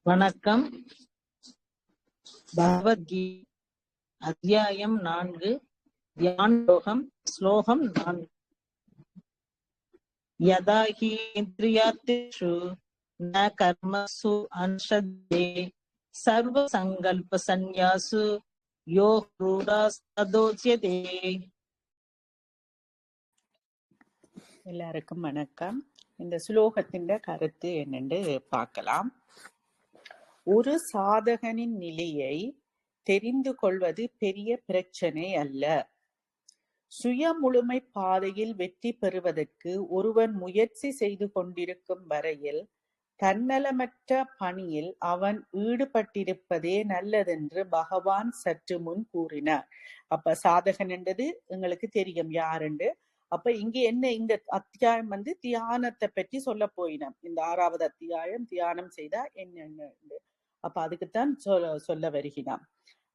வணக்கம். பகவத்கீதை அத்தியாயம் 4 தியான யோகம் ஸ்லோகம் 4. யதா ஹி இந்திரியார்த்தேஷு ந கர்மசு அனுஷத்தே சர்வ சங்கல்ப சந்நியாசு யோக ரூடாஸ்ததோச்யதே. எல்லாருக்கும் வணக்கம். இந்த ஸ்லோகத்தின் கருத்து என்னென்று பார்க்கலாம். ஒரு சாதகனின் நிலையை தெரிந்து கொள்வது பெரிய பிரச்சனை அல்ல. சுய முழுமை பாதையில் வெற்றி பெறுவதற்கு ஒருவன் முயற்சி செய்து கொண்டிருக்கும் வரையில் தன்னலமற்ற பணியில் அவன் ஈடுபட்டிருப்பதே நல்லதென்று பகவான் சற்று முன் கூறினார். அப்ப சாதகன் என்றது எங்களுக்கு தெரியும் யாருண்டு. அப்ப இங்க என்ன, இந்த அத்தியாயம் தியானத்தை பற்றி சொல்ல போயினோம். இந்த 6வது அத்தியாயம் தியானம் செய்தா என்னென்ன, அப்ப அதுக்குத்தான் சொல்ல வருகிறான்.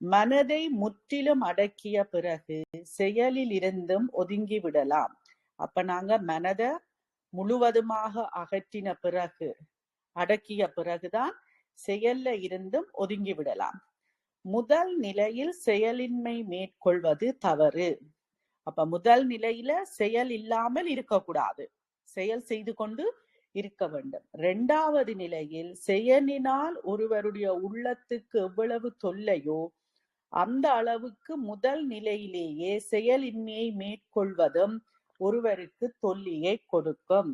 மனதை முற்றிலும் அடக்கிய பிறகு செயலில் இருந்தும் ஒதுங்கி விடலாம். அப்ப நாங்க மனதை முழுவதுமாக அகற்றின பிறகு, அடக்கிய பிறகுதான் செயல்ல இருந்தும் ஒதுங்கி விடலாம். முதல் நிலையில் செயலின்மை மேற்கொள்வது தவறு. அப்ப முதல் நிலையில செயல் இல்லாமல் இருக்கக்கூடாது, செயல் செய்து கொண்டு இருக்க வேண்டும். 2வது நிலையில் செயலினால் ஒருவருடைய உள்ளத்துக்கு எவ்வளவு தொல்லையோ அந்த அளவுக்கு முதல் நிலையிலேயே செயலின்மையை மேற்கொள்வதும் ஒருவருக்கு தொல்லையை கொடுக்கும்.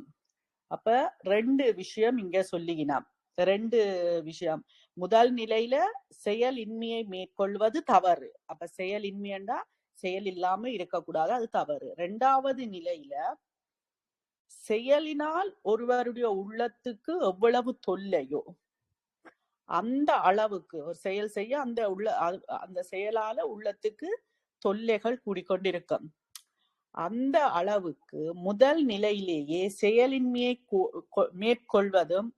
அப்ப 2 விஷயம் இங்க சொல்லினாம். 2 விஷயம். முதல் நிலையில செயலின்மையை மேற்கொள்வது தவறு. அப்ப செயலின்மையண்டா செயல் இல்லாம இருக்கக்கூடாது, அது தவறு. 2வது நிலையில செயலினால் ஒருவருடைய உள்ளத்துக்கு எவ்வளவு தொல்லையோ அந்த அளவுக்கு ஒரு செயல் செய்ய அந்த செயலால உள்ளத்துக்கு தொல்லைகள் கூடிக்கொண்டிருக்கும். அந்த அளவுக்கு முதல் நிலையிலேயே செயலின்மையை மேற்கொள்வதும்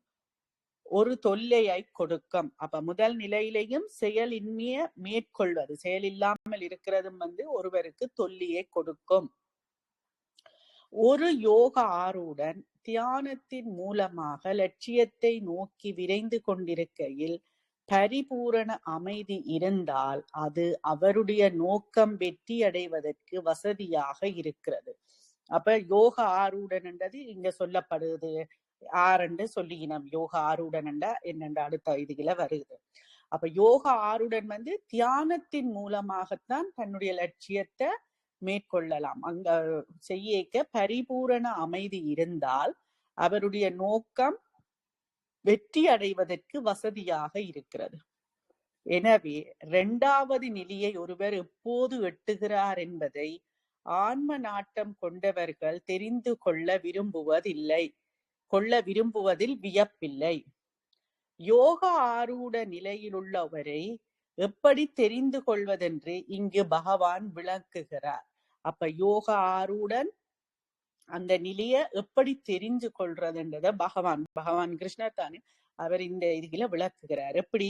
ஒரு தொல்லையை கொடுக்கும். அப்ப முதல் நிலையிலேயும் செயலின்மையை மேற்கொள்வது, செயல் இல்லாமல் இருக்கிறதும் ஒருவருக்கு தொல்லையை கொடுக்கும். ஒரு யோக ஆர்வடன் தியானத்தின் மூலமாக லட்சியத்தை நோக்கி விரைந்து கொண்டிருக்கையில் பரிபூரண அமைதி இருந்தால் அது அவருடைய நோக்கம் வெற்றி அடைவதற்கு வசதியாக இருக்கிறது. அப்ப யோக ஆர்வடன் என்றது இங்க சொல்லப்படுது. ஆரண்டு சொல்லினோம். யோக ஆர்வடன் என்னென்ற அடுத்த இதுல வருது. அப்ப யோக ஆர்வடன் தியானத்தின் மூலமாகத்தான் தன்னுடைய லட்சியத்தை மேற்கொள்ளலாம். அங்க செய்ய பரிபூரண அமைதி இருந்தால் அவருடைய நோக்கம் வெற்றி அடைவதற்கு வசதியாக இருக்கிறது. எனவே 2வது நிலையை ஒருவர் எப்போது எட்டுகிறார் என்பதை ஆன்ம நாட்டம் கொண்டவர்கள் தெரிந்து கொள்ள விரும்புவதில் வியப்பில்லை. யோக ஆரூட நிலையில் உள்ளவரை எப்படி தெரிந்து கொள்வதென்று இங்கு பகவான் விளக்குகிறார். அப்ப யோக ஆரூடன் அந்த நிலைய எப்படி தெரிஞ்சு கொள்றதுன்றத பகவான் கிருஷ்ணர் தானே அவர் இந்த இதுல விளக்குகிறார். எப்படி?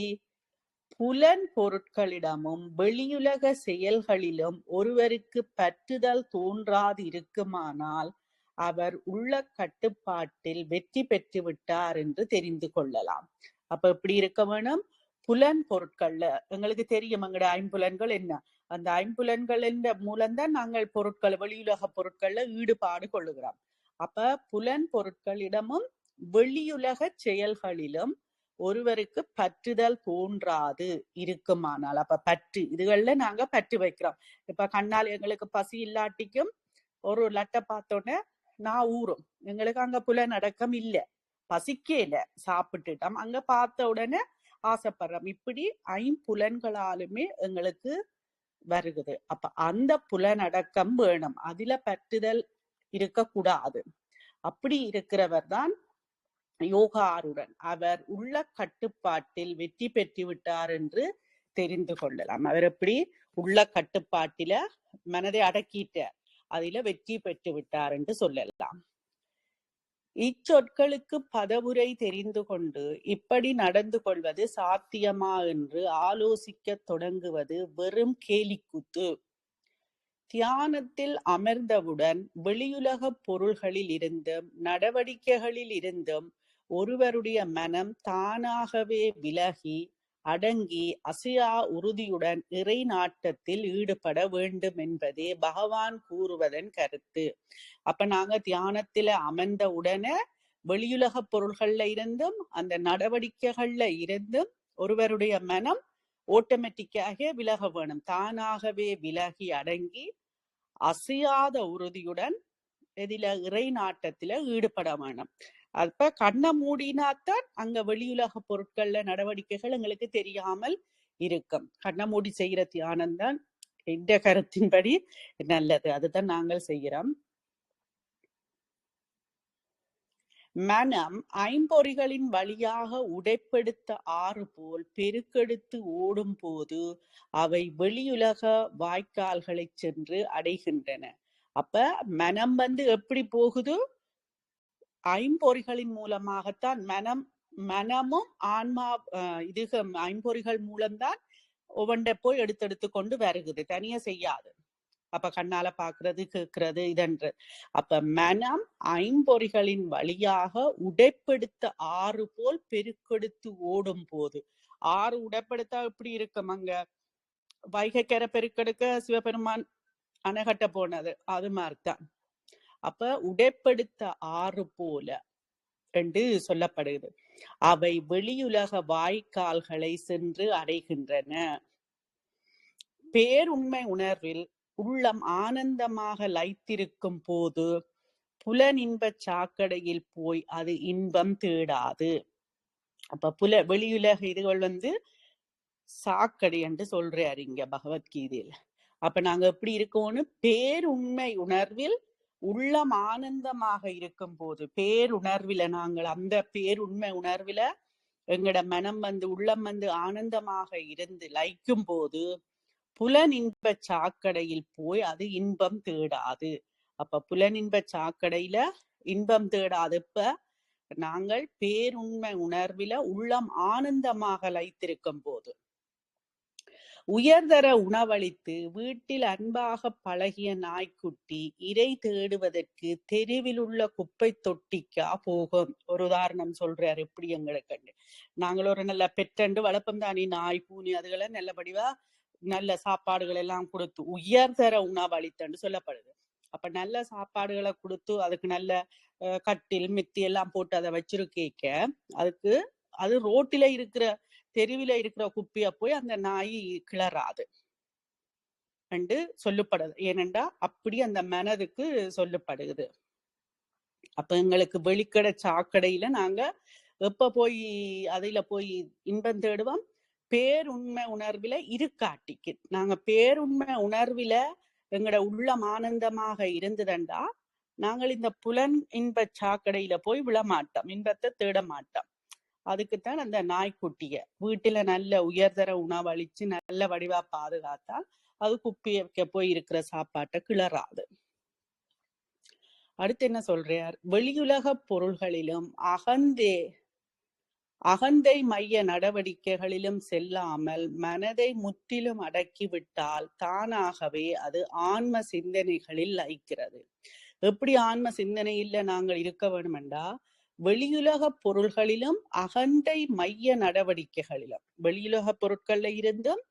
புலன் பொருட்களிடமும் வெளியுலக செயல்களிலும் ஒருவருக்கு பற்றுதல் தோன்றாது இருக்குமானால் அவர் உள்ள கட்டுப்பாட்டில் வெற்றி பெற்று விட்டார் என்று தெரிந்து கொள்ளலாம். அப்ப எப்படி இருக்க வேணும்? புலன் பொருட்கள்ல எங்களுக்கு தெரியும், எங்களுடைய 5 புலன்கள் என்ன, அந்த 5 புலன்களின் மூலம்தான் நாங்கள் வெளியுலக பொருட்கள்ல ஈடுபாடு கொள்ளுகிறோம். அப்ப புலன் பொருட்களிடமும் வெளியுலக செயல்களிலும் ஒருவருக்கு பற்றுதல் தோன்றாது இருக்குமானால், அப்ப பற்று இதுகள்ல நாங்க பற்று வைக்கிறோம். இப்ப கண்ணால் எங்களுக்கு பசி இல்லாட்டிக்கும் ஒரு லட்டை பார்த்தோன்னே நான் ஊறும், எங்களுக்கு அங்க புலனடக்கம் இல்ல, பசிக்கல, சாப்பிட்டுட்டோம், அங்க பார்த்த உடனே ஆசைப்படுறோம். இப்படி 5 புலன்களாலுமே எங்களுக்கு வருகுது. அப்ப அந்த புலனடக்கம் வேணும், அதுல பற்றுதல் இருக்கக்கூடாது. அப்படி இருக்கிறவர் தான் யோகாருடன் அவர் உள்ள கட்டுப்பாட்டில் வெற்றி பெற்று விட்டார் என்று தெரிந்து கொள்ளலாம். அவர் எப்படி உள்ள கட்டுப்பாட்டில மனதை அடக்கிட்டார், அதில வெற்றி பெற்று விட்டார் என்று சொல்லலாம். இச்சொற்களுக்கு பதவுரை தெரிந்து கொண்டு இப்படி நடந்து கொள்வது சாத்தியமா என்று ஆலோசிக்க தொடங்குவது வெறும் கேலிக்கூத்து. தியானத்தில் அமர்ந்தவுடன் வெளியுலக பொருள்களில் இருந்தும் நடவடிக்கைகளில் இருந்தும் ஒருவருடைய மனம் தானாகவே விலகி அடங்கி அசையா உறுதியுடன் இறை நாட்டத்தில் ஈடுபட வேண்டும் என்பதே பகவான் கூறுவதன் கருத்து. அப்ப நாங்க தியானத்தில அமர்ந்த உடனே வெளியுலக பொருள்கள்ல இருந்தும் அந்த நடவடிக்கைகள்ல இருந்தும் ஒருவருடைய மனம் ஆட்டோமேட்டிக்காக விலக வேணும். தானாகவே விலகி அடங்கி அசையாத உறுதியுடன் இதில இறை நாட்டத்தில ஈடுபட வேணும். அப்ப கண்ணை மூடினாத்தான் அங்க வெளியுலக பொருட்கள்ல நடவடிக்கைகள் எங்களுக்கு தெரியாமல் இருக்கும். கண்ணை மூடி செய்யற தியானம் தான் இந்த கருத்தின்படி நல்லது. அதுதான் நாங்கள் செய்கிறோம். மனம் ஐம்பொறிகளின் வழியாக உடைப்பெடுத்த ஆறு போல் பெருக்கெடுத்து ஓடும் போது அவை வெளியுலக வாய்க்கால்களை சென்று அடைகின்றன. அப்ப மனம் எப்படி போகுது? ஐம்பொறிகளின் மூலமாகத்தான் மனமும் ஆன்மா இது ஐம்பொறிகள் மூலம்தான் ஒவ்வொன்றை போய் எடுத்து கொண்டு வருகுது, தனியா செய்யாது. அப்ப கண்ணால பாக்குறது கேட்கறது இதன்று. அப்ப மனம் ஐம்பொறிகளின் வழியாக உடைப்படுத்த ஆறு போல் பெருக்கெடுத்து ஓடும் போது, ஆறு உடைப்படுத்தா எப்படி இருக்கும்? அங்க வைகைக்கரை பெருக்கெடுக்க சிவபெருமான் அணைகட்ட போனது அது மாதிரிதான். அப்ப உடைப்படுத்த ஆறு போல என்று சொல்லப்படுகிறது. அவை வெளியுலக வாய்க்கால்களை சென்று அடைகின்றன. பேருண்மை உணர்வில் உள்ளம் ஆனந்தமாக லயித்திருக்கும் போது புலனின்ப சாக்கடையில் போய் அது இன்பம் தேடாது. அப்ப வெளியுலக இதுகள் சாக்கடை என்று சொல்றாரு இங்க பகவத்கீதையில. அப்ப நாங்க எப்படி இருக்கோம்னு பேருண்மை உணர்வில் உள்ளம் ஆனந்தமாக இருக்கும் போது, பேருணர்வில நாங்கள் அந்த பேருண்மை உணர்வில எங்கட மனம் உள்ளம் ஆனந்தமாக இருந்து லயிக்கும் போது புலனின்ப சாக்கடையில் போய் அது இன்பம் தேடாது. அப்ப புலனின்ப சாக்கடையில இன்பம் தேடாது. இப்ப நாங்கள் பேருண்மை உணர்வில உள்ளம் ஆனந்தமாக லயித்திருக்கும் போது, உயர்தர உணவளித்து வீட்டில் அன்பாக பழகிய நாய்க்குட்டி இறை தேடுவதற்கு தெருவில் உள்ள குப்பை தொட்டிக்கா போகும். ஒரு உதாரணம் சொல்றாரு எப்படி எங்களுக்கு. நாங்கள் ஒரு நல்ல பெற்றண்டு வளர்ப்பம் தானே, நாய் பூனி அதுகளை நல்லபடிவா நல்ல சாப்பாடுகள் எல்லாம் கொடுத்து உயர்தர உணவளித்தன்னு சொல்லப்படுது. அப்ப நல்ல சாப்பாடுகளை கொடுத்து அதுக்கு நல்ல கட்டில் மித்தி எல்லாம் போட்டு அதை வச்சிருக்கேக்க அதுக்கு அது ரோட்டில இருக்கிற தெருவில இருக்கிற குப்பிய போய் அந்த நாய் கிளறாது என்று சொல்லப்படுது. ஏனென்றா அப்படி அந்த மனதுக்கு சொல்லப்படுது. அப்ப எங்களுக்கு வெளிக்கடை சாக்கடையில நாங்க எப்ப போய் அதில போய் இன்பம் தேடுவோம்? பேருண்மை உணர்வில இருக்காட்டிக்கு. நாங்க பேருண்மை உணர்வில எங்கட உள்ளம் ஆனந்தமாக இருந்ததுண்டா நாங்கள் இந்த புலன் இன்ப சாக்கடையில போய் விழமாட்டோம், இன்பத்தை தேட மாட்டோம். அதுக்குத்தான் அந்த நாய்க்குட்டிய வீட்டுல நல்ல உயர்தர உணவளிச்சு நல்ல வடிவா பாதுகாத்தால் அது குப்பிய போய் இருக்கிற சாப்பாட்டை கிளறாது. அடுத்து என்ன சொல்றார்? வெளியுலக பொருள்களிலும் அகந்தை மைய நடவடிக்கைகளிலும் செல்லாமல் மனதை முற்றிலும் அடக்கிவிட்டால் தானாகவே அது ஆன்ம சிந்தனைகளில் லயிக்கிறது. எப்படி ஆன்ம சிந்தனையில நாங்கள் இருக்க வேண்டுமென்றா, வெளியுலக பொருள்களிலும் அகந்தை மைய நடவடிக்கைகளிலும், வெளியுலக பொருட்கள்ல இருந்தும்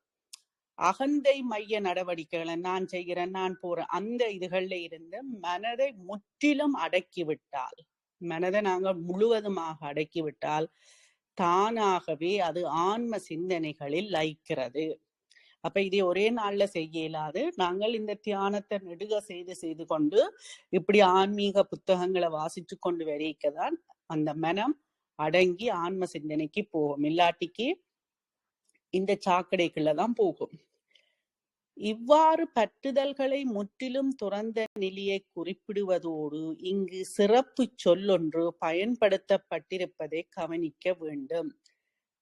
அகந்தை மைய நடவடிக்கைகளை நான் செய்கிறேன் நான் போறேன் அந்த இதுகள்ல இருந்து மனதை முற்றிலும் அடக்கிவிட்டால், மனதை நாங்கள் முழுவதுமாக அடக்கிவிட்டால் தானாகவே அது ஆன்ம சிந்தனைகளில் லயிக்கிறது. அப்ப இதை ஒரே நாள்ல செய்ய இயலாது. நாங்கள் இந்த தியானத்தை நெடுக செய்து கொண்டு இப்படி ஆன்மீக புத்தகங்களை வாசிச்சு கொண்டு வரைக்கதான் அந்த மனம் அடங்கி ஆன்ம சிந்தனைக்கு போகும். இல்லாட்டிக்கு இந்த சாக்கடைக்குள்ளதான் போகும். இவ்வாறு பற்றுதல்களை முற்றிலும் துறந்த நிலையை குறிப்பிடுவதோடு இங்கு சிறப்பு சொல்லொன்று பயன்படுத்தப்பட்டிருப்பதை கவனிக்க வேண்டும்.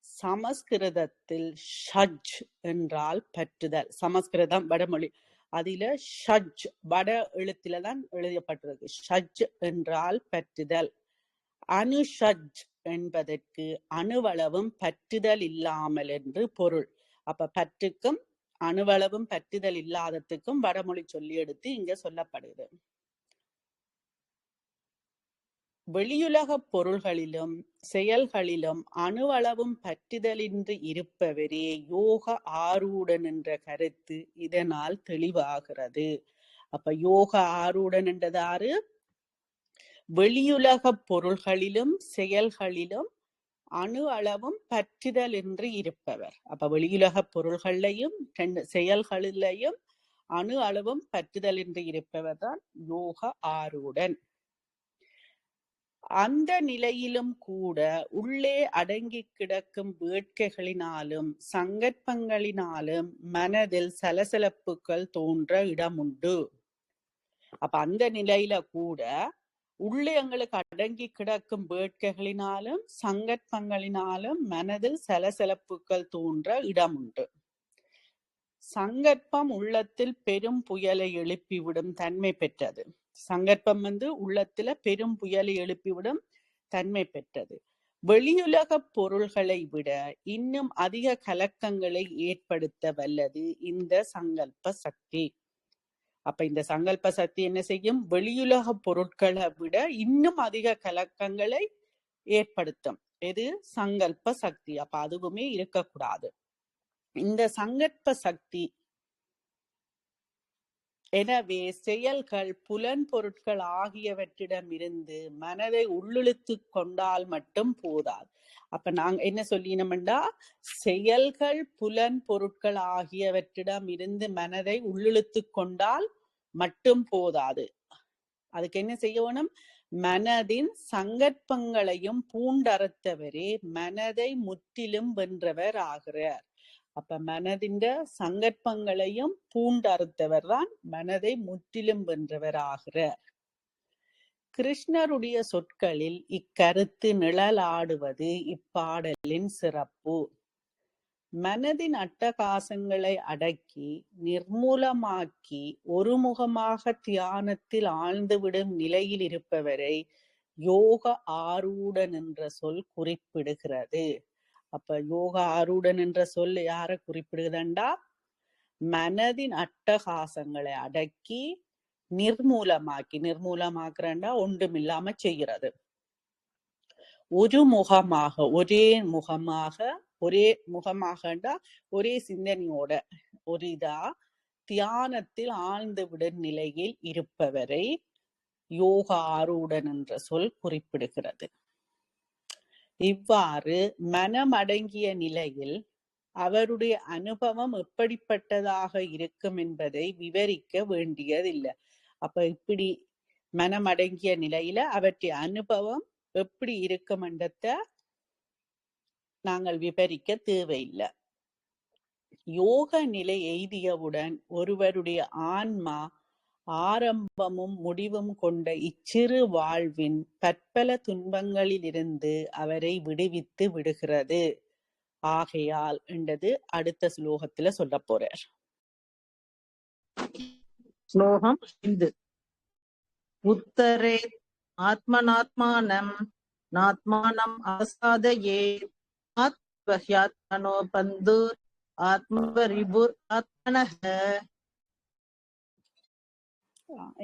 சமஸ்கிருதத்தில் ஷஜ் என்றால் பற்றுதல். சமஸ்கிருதம் வடமொழி, அதில ஷஜ் வட எழுத்தில்தான் எழுதப்பட்டிருக்கு. ஷஜ் என்றால் பற்றுதல். அனுஷஜ் என்பதற்கு அணுவளவும் பற்றுதல் இல்லாமல் என்று பொருள். அப்ப பற்றுக்கும் அணுவளவும் பற்றுதல் இல்லாததுக்கும் வடமொழி சொல்லி எடுத்து இங்க சொல்லப்படுது. வெளியுலகப் பொருள்களிலும் செயல்களிலும் அணுவளவும் பற்றுதலின்றி இருப்பவரே யோக ஆரூடன் என்ற கருத்து இதனால் தெளிவாகிறது. அப்ப யோக ஆரூடன் என்றது ஆறு? வெளியுலகப் பொருள்களிலும் செயல்களிலும் அணு அளவும் பற்றுதல் என்று இருப்பவர். அப்ப வெளியுலகப் பொருள்களையும் செயல்களிலையும் அணு அளவும் பற்றுதல் என்று இருப்பவர் தான் யோக ஆரூடன். அந்த நிலையிலும் கூட உள்ளே அடங்கி கிடக்கும் வேட்கைகளினாலும் சங்கற்பங்களினாலும் மனதில் சலசலப்புகள் தோன்ற இடமுண்டு. அப்ப அந்த நிலையில கூட உள்ளே எங்களுக்கு அடங்கி கிடக்கும் வேட்கைகளினாலும் சங்கற்பங்களினாலும் மனதில் சலசலப்புகள் தோன்ற இடமுண்டு. சங்கற்பம் உள்ளத்தில் பெரும் புயலை எழுப்பிவிடும் தன்மை பெற்றது. சங்கற்பம் உள்ளத்துல பெரும் புயலை எழுப்பிவிடும் தன்மை பெற்றது. வெளியுலக பொருள்களை விட இன்னும் அதிக கலக்கங்களை ஏற்படுத்த வல்லது இந்த சங்கல்ப சக்தி. அப்ப இந்த சங்கல்ப சக்தி என்ன செய்யும்? வெளியுலக பொருட்களை விட இன்னும் அதிக கலக்கங்களை ஏற்படுத்தும். எது? சங்கல்ப சக்தி. அப்ப அதுவுமே இருக்கக்கூடாது. இந்த சங்கல்ப சக்தி எனவே செயல்கள் புலன் பொருட்கள் ஆகியவற்றிடமிருந்து மனதை உள்ளிழுத்து கொண்டால் மட்டும் போதாது. அப்ப நாங்க என்ன சொல்லினோம்டா, செயல்கள் புலன் பொருட்கள் ஆகியவற்றிடம் இருந்து மனதை உள்ளிழுத்து கொண்டால் மட்டும் போதாது. அதுக்கு என்ன செய்யணும்? மனதின் சங்கற்பங்களையும் பூண்டறுத்தவரே மனதை முற்றிலும் வென்றவர் ஆகிறார். அப்ப மனதின் சங்கற்பங்களையும் பூண்டறுத்தவர் தான் மனதை முற்றிலும் வென்றவர் ஆகிறார். கிருஷ்ணருடைய சொற்களில் இக்கருத்து நிழலாடுவது இப்பாடலின் சிறப்பு. மனதின் அட்டகாசங்களை அடக்கி நிர்மூலமாக்கி ஒருமுகமாக தியானத்தில் ஆழ்ந்துவிடும் நிலையில் இருப்பவரை யோக ஆரூடன் என்ற சொல் குறிப்பிடுகிறது. அப்ப யோக ஆரூடன் என்ற சொல் யார குறிப்பிடுகிறண்டா, மனதின் அட்டகாசங்களை அடக்கி நிர்மூலமாக்கி, நிர்மூலமாக்குறண்டா ஒன்றுமில்லாம செய்கிறது, ஒரு முகமாக ஒரே முகமாகண்டா ஒரே சிந்தனையோட ஒரு இதா தியானத்தில் ஆழ்ந்து விடும் நிலையில் இருப்பவரை யோக ஆரூடன் என்ற சொல் குறிப்பிடுகிறது. இவ்வாறு மனம் அடங்கிய நிலையில் அவருடைய அனுபவம் எப்படிப்பட்டதாக இருக்கும் என்பதை விவரிக்க வேண்டியதில்லை. அப்ப இப்படி மனம் அடங்கிய நிலையில அவற்றை அனுபவம் எப்படி இருக்கும் என்றத நாங்கள் விவரிக்க தேவையில்லை. யோக நிலை எய்தியவுடன் ஒருவருடைய ஆன்மா ஆரம்பமும் முடிவும் கொண்ட இச்சிறு வாழ்வின் பற்பல துன்பங்களிலிருந்து அவரை விடுவித்து விடுகிறது. ஆகையால் என்றது அடுத்த ஸ்லோகத்துல சொல்ல போறார். ஸ்லோகம் 5. உத்தரே ஆத்மனாத்மானம் நாத்மானம் ஆசாதயே ஆத்மஹ்யாத்மனோ பந்து ஆத்மவரிபுர் ஆத்மனஹ.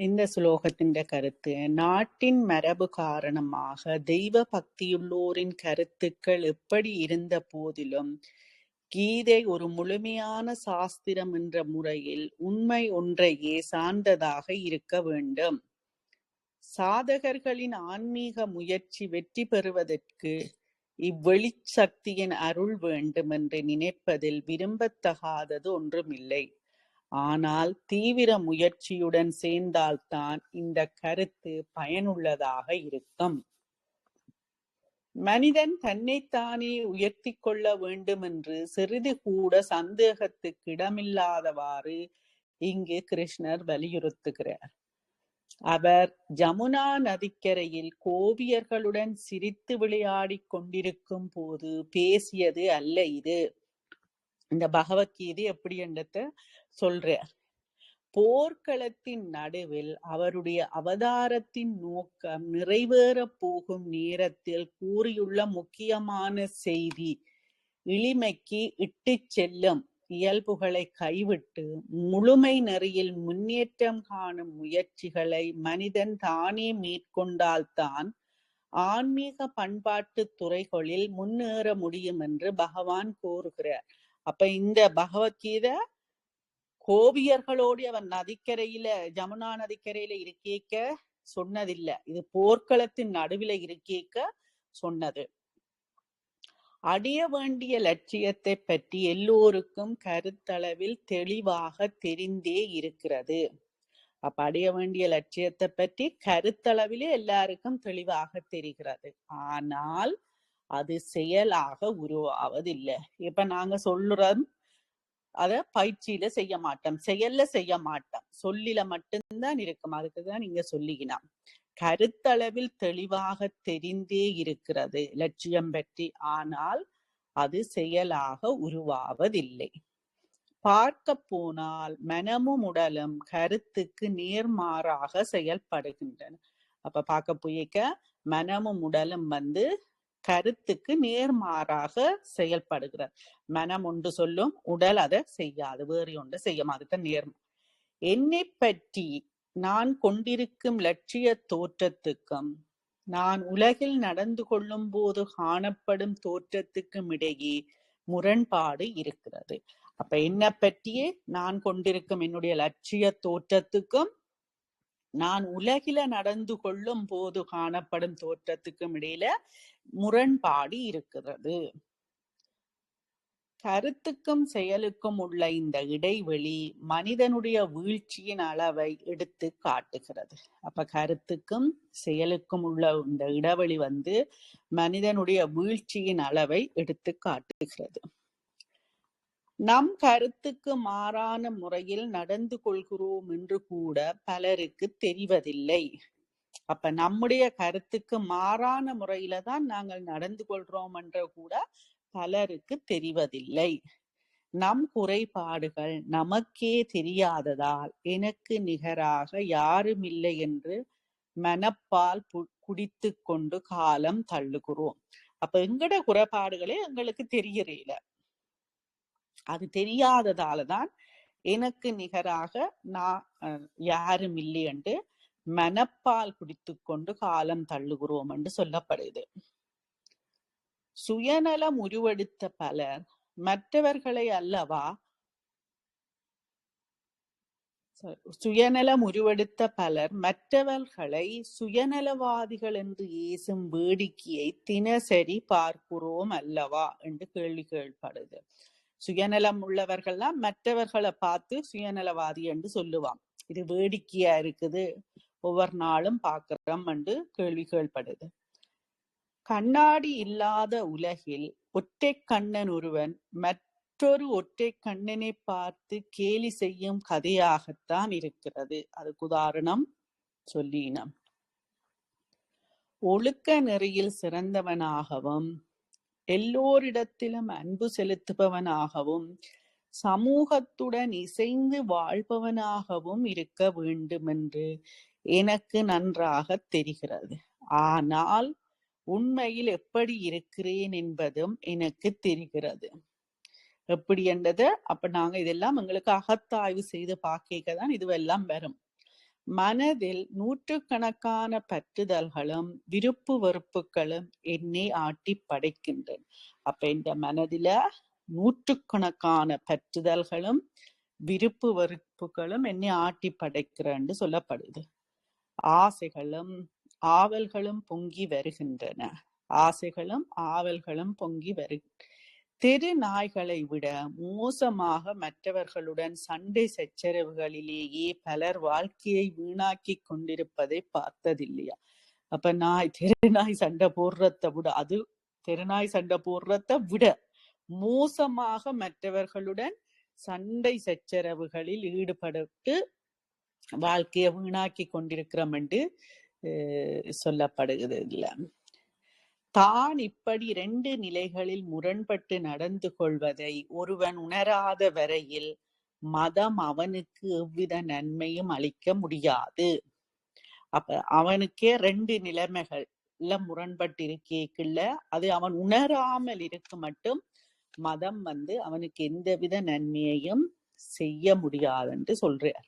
இந்த ஸ்லோகத்தின் கருத்து, நாட்டின் மரபு காரணமாக தெய்வ பக்தியுள்ளோரின் கருத்துக்கள் எப்படி இருந்த போதிலும் கீதை ஒரு முழுமையான சாஸ்திரம் என்ற முறையில் உண்மை ஒன்றையே சார்ந்ததாக இருக்க வேண்டும். சாதகர்களின் ஆன்மீக முயற்சி வெற்றி பெறுவதற்கு இவ்வெளிச்சக்தியின் அருள் வேண்டும் என்று நினைப்பதில் விரும்பத்தகாதது ஒன்றுமில்லை. ஆனால் தீவிர முயற்சியுடன் சேர்ந்தால்தான் இந்த கருத்து பயனுள்ளதாக இருக்கும். மனிதன் தன்னைத்தானே உயர்த்தி கொள்ள வேண்டும் என்று சிறிது கூட சந்தேகத்துக்கு இடமில்லாதவாறு இங்கு கிருஷ்ணர் வலியுறுத்துகிறார். அவர் ஜமுனா நதிக்கரையில் கோபியர்களுடன் சிரித்து விளையாடி கொண்டிருக்கும் போது பேசியது அல்ல இது. இந்த பகவத்கீதை எப்படி என்றத சொல்றார். போர்க்களத்தின் நடுவில் அவருடைய அவதாரத்தின் நோக்கம் நிறைவேற போகும் நேரத்தில் கூறியுள்ள முக்கியமான செய்தி, எளிமைக்கு இட்டு செல்லும் இயல்புகளை கைவிட்டு முழுமை நெறியில் முன்னேற்றம் காணும் முயற்சிகளை மனிதன் தானே மேற்கொண்டால்தான் ஆன்மீக பண்பாட்டு துறைகளில் முன்னேற முடியும் என்று பகவான் கூறுகிறார். அப்ப இந்த பகவத்கீதை கோபியர்களோடு அவன் நதிக்கரையில ஜமுனா நதிக்கரையில இருக்கேக்க சொன்னதில்லை, இது போர்க்களத்தின் நடுவில இருக்கேக்க சொன்னது. அடைய வேண்டிய லட்சியத்தை பற்றி எல்லோருக்கும் கருத்தளவில் தெளிவாக தெரிந்தே இருக்கிறது. அப்ப அடைய வேண்டிய லட்சியத்தை பற்றி கருத்தளவிலே எல்லாருக்கும் தெளிவாக தெரிகிறது. ஆனால் அது செயலாக உருவாவதில்லை. இப்ப நாங்க சொல்றோம், அத பயிற்சியில செய்ய மாட்டோம், செயல்ல செய்ய மாட்டோம், சொல்லில மட்டும்தான் இருக்கும். அதுக்குதான் நீங்க சொல்லிக்கலாம். கருத்தளவில் தெளிவாக தெரிந்தே இருக்கிறது லட்சியம் பற்றி, ஆனால் அது செயலாக உருவாவதில்லை. பார்க்க போனால் மனமும் உடலும் கருத்துக்கு நேர்மாறாக செயல்படுகின்றன. அப்ப பார்க்க போய்க்க மனமும் உடலும் கருத்துக்கு நேர்மாறாக செயல்படுகிறது. மனம் ஒன்று சொல்லும், உடல் அதை செய்யாது, வேறு ஒன்று செய்யும். அதுக்கு நேர்மா. என்னை பற்றி நான் கொண்டிருக்கும் லட்சிய தோற்றத்துக்கும் நான் உலகில் நடந்து கொள்ளும் போது காணப்படும் தோற்றத்துக்கும் இடையே முரண்பாடு இருக்கிறது. அப்ப என்னை பற்றியே நான் கொண்டிருக்கும் என்னுடைய லட்சிய தோற்றத்துக்கும் நான் உலகில நடந்து கொள்ளும் போது காணப்படும் தோற்றத்துக்கும் இடையில முரண்பாடு இருக்கிறது. கருத்துக்கும் செயலுக்கும் உள்ள இந்த இடைவெளி மனிதனுடைய வீழ்ச்சியின் அளவை எடுத்து காட்டுகிறது. அப்ப கருத்துக்கும் செயலுக்கும் உள்ள இந்த இடைவெளி மனிதனுடைய வீழ்ச்சியின் அளவை எடுத்து காட்டுகிறது. நம் கருத்துக்கு மாறான முறையில் நடந்து கொள்கிறோம் என்று கூட பலருக்கு தெரிவதில்லை. அப்ப நம்முடைய கருத்துக்கு மாறான முறையில தான் நாங்கள் நடந்து கொள்றோம் என்ற கூட பலருக்கு தெரிவதில்லை. நம் குறைபாடுகள் நமக்கே தெரியாததால் எனக்கு நிகராக யாரும் இல்லை என்று மனப்பால் குடித்து கொண்டு காலம் தள்ளுகிறோம். அப்ப எங்கட குறைபாடுகளே எங்களுக்கு தெரியறேல. அது தெரியாததாலதான் எனக்கு நிகராக நான் யாரும் இல்லை என்று மனப்பால் குடித்து கொண்டு காலம் தள்ளுகிறோம் என்று சொல்லப்படுது. சுயநலம் உருவெடுத்த பலர் மற்றவர்களை அல்லவா மற்றவர்களை சுயநலவாதிகள் என்று ஏசும் வேடிக்கையை தினசரி பார்க்கிறோம் அல்லவா என்று கேள்வி கேட்படுது. சுயநலம் உள்ளவர்கள்லாம் மற்றவர்களை பார்த்து சுயநலவாதி என்று சொல்லுவான். இது வேடிக்கையா இருக்குது, ஒவ்வொரு நாளும் பார்க்கிறோம் என்று கேள்வி கேட்படுது. கண்ணாடி இல்லாத உலகில் ஒற்றை கண்ணன் ஒருவன் மற்றொரு ஒற்றை கண்ணனை பார்த்து கேலி செய்யும் கதையாகத்தான் இருக்கிறது. அதுக்கு உதாரணம் சொல்லினம். ஒழுக்க நெறியில் சிறந்தவனாகவும் எல்லோரிடத்திலும் அன்பு செலுத்துபவனாகவும் சமூகத்துடன் இசைந்து வாழ்பவனாகவும் இருக்க வேண்டும் என்று எனக்கு நன்றாக தெரிகிறது. ஆனால் உண்மையில் எப்படி இருக்கிறேன் என்பதும் எனக்கு தெரிகிறது. எப்படி என்றது அப்ப நாங்க இதெல்லாம் எங்களுக்கு அகத்தாய்வு செய்து பார்க்கதான் இதுவெல்லாம் வரும். மனதில் நூற்றுக்கணக்கான பற்றுதல்களும் விருப்பு வெறுப்புகளும் என்னை ஆட்டி படைக்கின்றன. அப்ப இந்த மனதில நூற்றுக்கணக்கான பற்றுதல்களும் விருப்பு வெறுப்புகளும் என்னை ஆட்டி படைக்கிறன்னு சொல்லப்படுது. ஆசைகளும் ஆவல்களும் பொங்கி வருகின்றன. ஆசைகளும் ஆவல்களும் பொங்கி வருகின்றன. தெரு நாய்களை விட மோசமாக மற்றவர்களுடன் சண்டை சச்சரவுகளிலேயே பலர் வாழ்க்கையை வீணாக்கி கொண்டிருப்பதை பார்த்ததில்லையா? அப்ப தெருநாய் சண்டை போடுறத விட தெருநாய் சண்டை போடுறத விட மோசமாக மற்றவர்களுடன் சண்டை சச்சரவுகளில் ஈடுபட்டு வாழ்க்கையை வீணாக்கி கொண்டிருக்கிறோம் என்று சொல்லப்படுகிறது. இல்ல, தான் இப்படி 2 நிலைகளில் முரண்பட்டு நடந்து கொள்வதை ஒருவன் உணராத வரையில் மதம் அவனுக்கு எவ்வித நன்மையும் அளிக்க முடியாது. அப்ப அவனுக்கே 2 நிலைமைகள்ல முரண்பட்டு இருக்கேக்குள்ள அது அவன் உணராமல் இருக்க மட்டும் மதம் அவனுக்கு எந்தவித நன்மையையும் செய்ய முடியாது என்று சொல்றார்.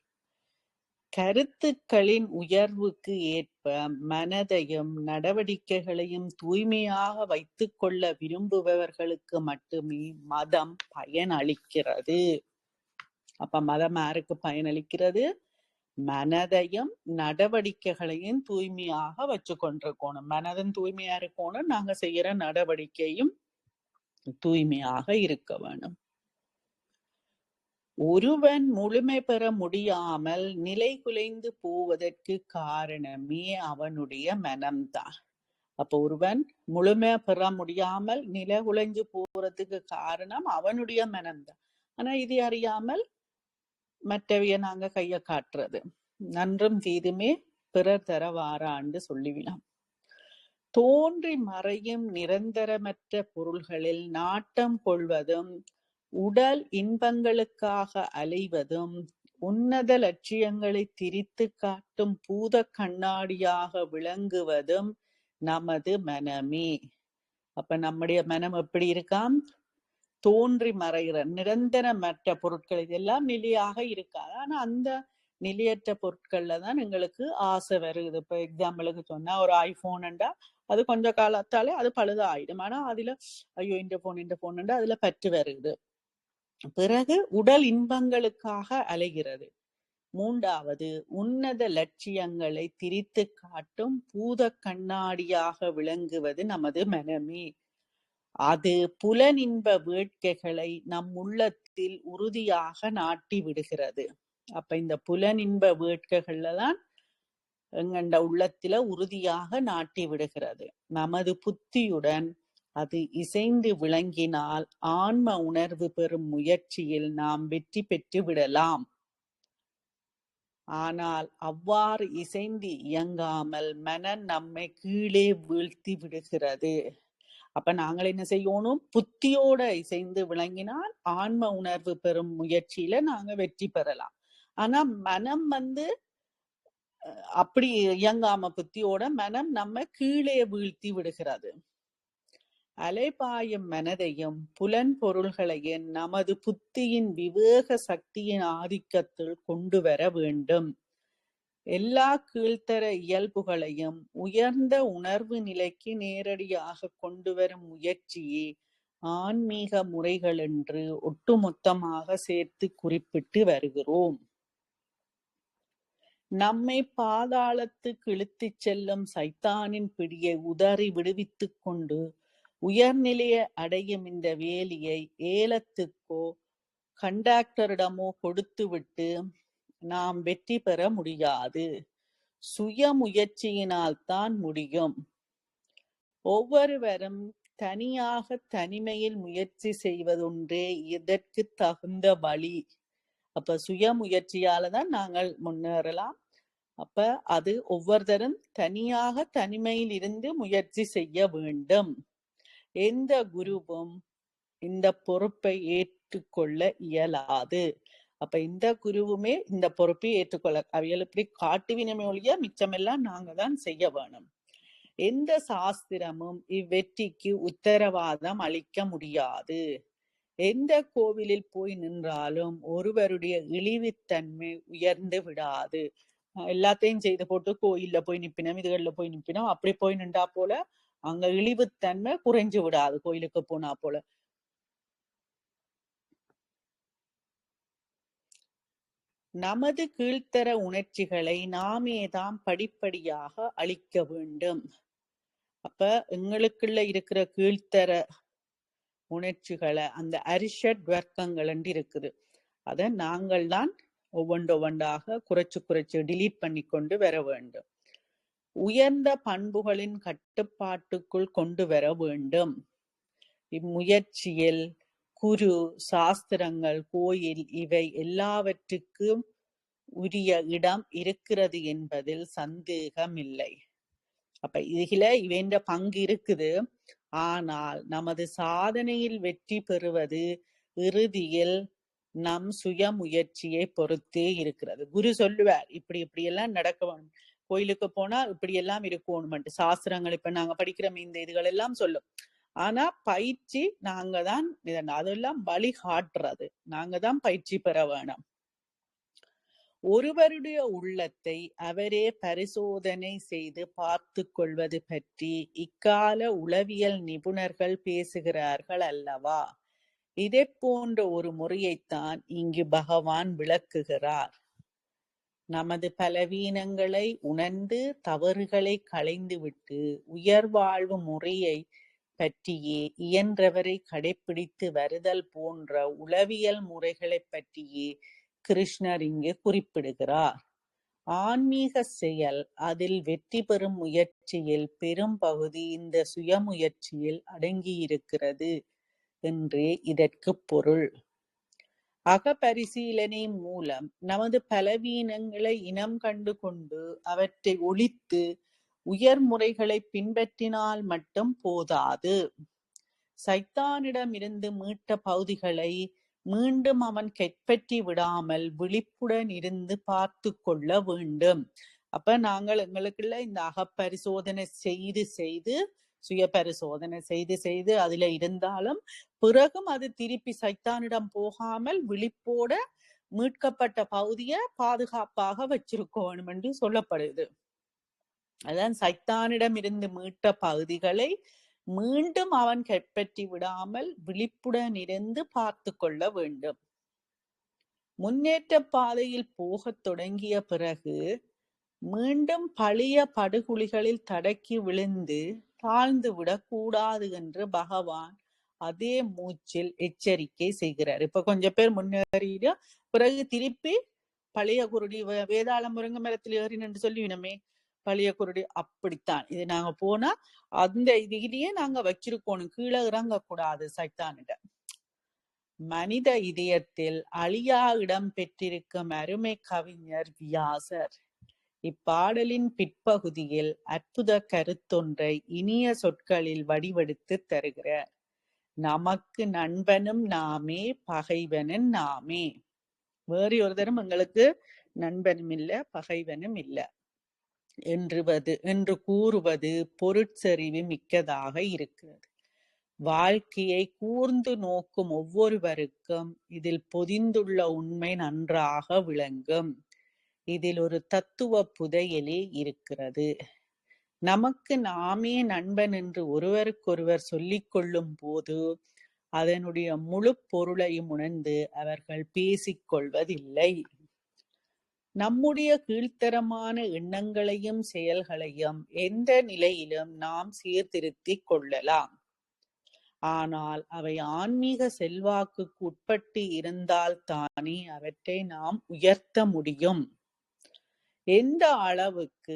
கருத்துக்களின் உயர்வுக்கு ஏற்ப மனதையும் நடவடிக்கைகளையும் தூய்மையாக வைத்துக் கொள்ள விரும்புபவர்களுக்கு மட்டுமே மதம் பயனளிக்கிறது. அப்ப மதம் யாருக்கு பயனளிக்கிறது? மனதையும் நடவடிக்கைகளையும் தூய்மையாக வச்சு கொண்டிருக்கணும். மனதும் தூய்மையா இருக்கணும், நாங்க செய்யற நடவடிக்கையும் தூய்மையாக இருக்க வேணும். ஒருவன் முழுமை பெற முடியாமல் நிலை குலைந்து போவதற்கு காரணமே அவனுடைய மனம்தான். அப்ப ஒருவன் முழுமை பெற முடியாமல் நிலை குலைஞ்சு போறதுக்கு காரணம் அவனுடைய மனம்தான். ஆனா இது அறியாமல் மற்றவைய நாங்க கைய காட்டுறது. நன்றும் தீதுமே பிறர் தர வாராண்டு சொல்லிவிடலாம். தோன்றி மறையும் நிரந்தரமற்ற பொருள்களில் நாட்டம் கொள்வதும் உடல் இன்பங்களுக்காக அலைவதும் உன்னத லட்சியங்களை திரித்து காட்டும் பூத கண்ணாடியாக விளங்குவதும் நமது மனமே. அப்ப நம்முடைய மனம் எப்படி இருக்காம்? தோன்றி மறைகிற நிரந்தரமற்ற பொருட்கள் இதெல்லாம் நிலையாக இருக்காது. ஆனா அந்த நிலையற்ற பொருட்கள்ல தான் எங்களுக்கு ஆசை வருது. இப்ப எக்ஸாம்பிளுக்கு சொன்னா ஒரு ஐபோன்ண்டா அது கொஞ்ச காலத்தாலே அது பழுதாயிடும். ஆனா அதுல ஐயோ இந்த போன் அதுல பற்று வருது. பிறகு உடல் இன்பங்களுக்காக அலைகிறது. மூன்றாவது உன்னத லட்சியங்களை திரித்து காட்டும் பூத கண்ணாடியாக விளங்குவது நமது மனமே. அது புலனின்ப வேட்கைகளை நம் உள்ளத்தில் உறுதியாக நாட்டி விடுகிறது. அப்ப இந்த புலனின்ப வேட்கைகள்ல தான் எங்கண்ட உள்ளத்தில உறுதியாக நாட்டி விடுகிறது. நமது புத்தியுடன் அது இசைந்து விளங்கினால் ஆன்ம உணர்வு பெறும் முயற்சியில் நாம் வெற்றி பெற்று விடலாம். ஆனால் அவ்வாறு இசைந்து இயங்காமல் மனம் நம்மை கீழே வீழ்த்தி விடுகிறது. அப்ப நாங்கள் என்ன செய்யணும்? புத்தியோட இசைந்து விளங்கினால் ஆன்ம உணர்வு பெறும் முயற்சியில நாங்க வெற்றி பெறலாம். ஆனா மனம் அப்படி இயங்காம புத்தியோட மனம் நம்ம கீழே வீழ்த்தி விடுகிறது. அலைபாயும் மனதையும் புலன் பொருள்களையும் நமது புத்தியின் விவேக சக்தியின் ஆதிக்கத்தில் கொண்டு வர வேண்டும். எல்லா கீழ்த்தர இயல்புகளையும் உயர்ந்த உணர்வு நிலைக்கு நேரடியாக கொண்டு வரும் முயற்சியே ஆன்மீக முறைகள் என்று ஒட்டுமொத்தமாக சேர்த்து குறிப்பிட்டு வருகிறோம். நம்மை பாதாளத்துக்கு இழுத்துச் செல்லும் சைத்தானின் பிடியை உதறி விடுவித்துக் கொண்டு உயர்நிலையை அடையும் இந்த வேலையை ஏலத்துக்கோ கண்டாக்டரிடமோ கொடுத்துவிட்டு நாம் வெற்றி பெற முடியாது. சுய முயற்சியினால் தான் முடியும். ஒவ்வொருவரும் தனியாக தனிமையில் முயற்சி செய்வதொன்றே இதற்கு தகுந்த வழி. அப்ப சுய முயற்சியாலதான் நாங்கள் முன்னேறலாம். அப்ப அது ஒவ்வொருத்தரும் தனியாக தனிமையில் இருந்து முயற்சி செய்ய வேண்டும். எந்த குருவும் இந்த பொறுப்பை ஏற்றுக்கொள்ள இயலாது. அப்ப இந்த குருவுமே இந்த பொறுப்பை ஏற்றுக்கொள்ள அவைகள் இப்படி காட்டுவினமே ஒழிய மிச்சமெல்லாம் நாங்க தான் செய்ய வேணும். எந்த சாஸ்திரமும் இவ்வெற்றிக்கு உத்தரவாதம் அளிக்க முடியாது. எந்த கோவிலில் போய் நின்றாலும் ஒருவருடைய இழிவுத்தன்மை உயர்ந்து விடாது. எல்லாத்தையும் செய்து போட்டு கோயில்ல போய் நிப்பினோம், இதுகள்ல போய் நிப்பினோம், அப்படி போய் நின்றா போல அங்க இழிவுத்தன்மை குறைஞ்சு விடாது கோயிலுக்கு போனா போல. நமது கீழ்த்தர உணர்ச்சிகளை நாமேதான் படிப்படியாக அழிக்க வேண்டும். அப்ப எங்களுக்குள்ள இருக்கிற கீழ்த்தர உணர்ச்சிகளை அந்த அரிஷட் வர்க்கங்கள் இருக்குது, அதை நாங்கள் தான் ஒவ்வொன்றாக குறைச்சு டிலீட் பண்ணி கொண்டு வர வேண்டும். உயர்ந்த பண்புகளின் கட்டுப்பாட்டுக்குள் கொண்டு வர வேண்டும். இம்முயற்சியில் குரு, சாஸ்திரங்கள், கோயில் இவை எல்லாவற்றுக்கும் உரிய இடம் இருக்கிறது என்பதில் சந்தேகம் இல்லை. அப்ப இதுல இவன்ற பங்கு இருக்குது. ஆனால் நமது சாதனையில் வெற்றி பெறுவது இறுதியில் நம் சுய முயற்சியை பொறுத்தே இருக்கிறது. குரு சொல்லுவார், இப்படி எல்லாம் நடக்க வேணும், கோயிலுக்கு போனா இப்படி எல்லாம் இருக்கணும்ட்டு. சாஸ்திரங்கள் இப்ப நாங்க படிக்கிற இந்த இதுகள் எல்லாம் சொல்லும். ஆனா பயிற்சி நாங்க தான், அதெல்லாம் வழி காட்டுறது நாங்க தான் பயிற்சி பெற வேணும். ஒருவருடைய உள்ளத்தை அவரே பரிசோதனை செய்து பார்த்து கொள்வது பற்றி இக்கால உளவியல் நிபுணர்கள் பேசுகிறார்கள் அல்லவா? இதை போன்ற ஒரு முறையைத்தான் இங்கு பகவான் விளக்குகிறார். நமது பலவீனங்களை உணர்ந்து தவறுகளை களைந்துவிட்டு உயர்வாழ்வு முறையை பற்றியே இயன்றவரை கடைப்பிடித்து வருதல் போன்ற உளவியல் முறைகளை பற்றியே கிருஷ்ணர் இங்கு குறிப்பிடுகிறார். ஆன்மீக செயல் அதில் வெற்றி பெறும் முயற்சியில் பெரும் பகுதி இந்த சுயமுயற்சியில் அடங்கியிருக்கிறது என்றே இதற்கு பொருள். அகபரிசீலனை மூலம் நமது பலவீனங்களை இனம் கண்டு கொண்டு அவற்றை ஒழித்து உயர்முறைகளை பின்பற்றினால் மட்டும் போதாது. சைத்தானிடமிருந்து மீட்ட பகுதிகளை மீண்டும் அவன் கைப்பற்றி விடாமல் விழிப்புடன் இருந்து பார்த்து கொள்ள வேண்டும். அப்ப நாங்கள் எங்களுக்குள்ள இந்த அகப்பரிசோதனை செய்து செய்து சுய பரிசோதனை செய்து செய்து அதுல இருந்தாலும் பிறகும் அது திருப்பி சைத்தானிடம் போகாமல் விழிப்போட மீட்கப்பட்ட பகுதியை பாதுகாப்பாக வச்சிருக்கணும் என்று சொல்லப்படுது. அதான் சைத்தானிடம் இருந்து மீட்ட பகுதிகளை மீண்டும் அவன் கைப்பற்றி விடாமல் விழிப்புடன் இருந்து பார்த்து கொள்ள வேண்டும். முன்னேற்ற பாதையில் போகத் தொடங்கிய பிறகு மீண்டும் பழைய படுகுழிகளில் தடக்கி விழுந்து தாழ்ந்து விடக்கூடாது என்று பகவான் அதே மூச்சில் எச்சரிக்கை செய்கிறார். இப்ப கொஞ்சம் பேர் முன்னேறிட பிறகு திருப்பி பழைய குருடி வேதாள முருங்க மரத்தில் ஏறினு சொல்லிவினமே, பழைய குருடி அப்படித்தான். இது நாங்க போனா அந்த இதுலயே நாங்க வச்சிருக்கோம், கீழே இறங்க கூடாது சைத்தானிட. மனித இதயத்தில் அழியா இடம் பெற்றிருக்கும் அருமை கவிஞர் வியாசர் இப்பாடலின் பிற்பகுதியில் அற்புத கருத்தொன்றை இனிய சொற்களில் வடிவெடுத்து தருகிறார். நமக்கு நண்பனும் நாமே, பகைவனும் நாமே. வேறு ஒரு தரம் எங்களுக்கு நண்பனும் இல்ல பகைவனும் இல்ல என்று கூறுவது பொருட்செறிவு மிக்கதாக இருக்கிறது. வாழ்க்கையை கூர்ந்து நோக்கும் ஒவ்வொருவருக்கும் இதில் பொதிந்துள்ள உண்மை நன்றாக விளங்கும். இதில் ஒரு தத்துவ புதையலே இருக்கிறது. நமக்கு நாமே நண்பன் என்று ஒருவருக்கொருவர் சொல்லிக் கொள்ளும் போது அதனுடைய முழு பொருளையும் உணர்ந்து அவர்கள் பேசிக்கொள்வதில்லை. நம்முடைய கீழ்த்தரமான எண்ணங்களையும் செயல்களையும் எந்த நிலையிலும் நாம் சீர்திருத்திக் கொள்ளலாம். ஆனால் அவை ஆன்மீக செல்வாக்குக்கு உட்பட்டு இருந்தால் தானே அவற்றை நாம் உயர்த்த முடியும். எந்த அளவுக்கு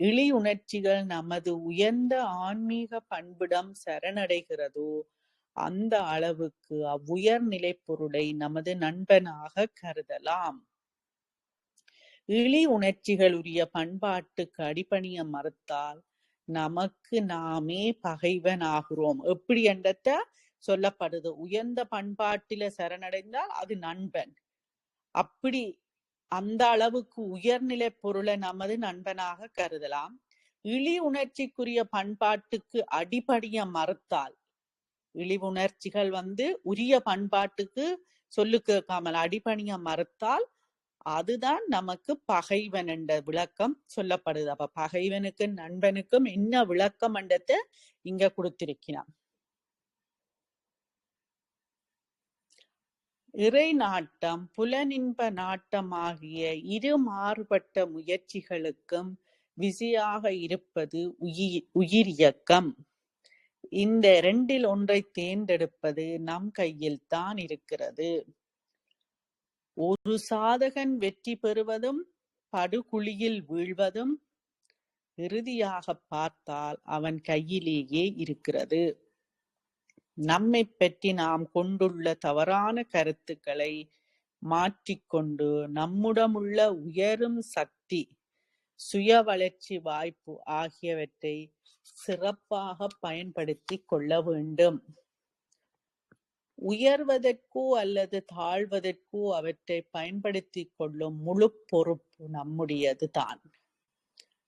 இழி உணர்ச்சிகள் நமது உயர்ந்த ஆன்மீக பண்பிடம் சரணடைகிறதோ அந்த அளவுக்கு அவ்வுயர்நிலை பொருளை நமது நண்பனாக கருதலாம். இழி உணர்ச்சிகள் உரிய பண்பாட்டுக்கு அடிபணிய மறுத்தால் நமக்கு நாமே பகைவன் ஆகிறோம். எப்படி என்றத சொல்லப்படுது. உயர்ந்த பண்பாட்டில சரணடைந்தால் அது நண்பன். அப்படி அந்த அளவுக்கு உயர்நிலை பொருளை நமது நண்பனாக கருதலாம். இழி உணர்ச்சிக்குரிய பண்பாட்டுக்கு அடிபடிய மறுத்தால், இழிவுணர்ச்சிகள் உரிய பண்பாட்டுக்கு சொல்லு கேட்காமல் அடிபணிய மறுத்தால் அதுதான் நமக்கு பகைவன் என்ற விளக்கம் சொல்லப்படுது. அப்ப பகைவனுக்கும் நண்பனுக்கும் என்ன விளக்கம் என்றதை இங்க கொடுத்திருக்கிறான். இறை நாட்டம் புலனின்ப நாட்டம் ஆகிய இரு மாறுபட்ட முயற்சிகளுக்கும் விசையாக இருப்பது உயிரியக்கம். இந்த இரண்டில் ஒன்றை தேர்ந்தெடுப்பது நம் கையில் தான் இருக்கிறது. ஒரு சாதகன் வெற்றி பெறுவதும் படுகுழியில் வீழ்வதும் இறுதியாக பார்த்தால் அவன் கையிலேயே இருக்கிறது. நம்மை பற்றி நாம் கொண்டுள்ள தவறான கருத்துக்களை மாற்றிக்கொண்டு நம்முடமுள்ள உயரும் சக்தி, சுய வளர்ச்சி வாய்ப்பு ஆகியவற்றை சிறப்பாக பயன்படுத்தி கொள்ள வேண்டும். உயர்வதற்கோ அல்லது தாழ்வதற்கோ அவற்றை பயன்படுத்தி கொள்ளும் முழு பொறுப்பு நம்முடையது தான்.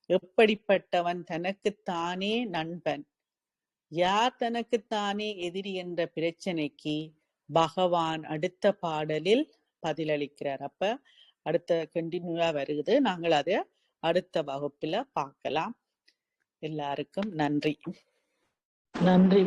எப்படிப்பட்டவன் தனக்குத்தானே நண்பன், யார் தனக்குத்தானே எதிரி என்ற பிரச்சனைக்கு பகவான் அடுத்த பாடலில் பதிலளிக்கிறார். அப்ப அடுத்த கண்டினியூவா வருகுது. நாங்கள் அதை அடுத்த வகுப்புல பார்க்கலாம். எல்லாருக்கும் நன்றி. நன்றி.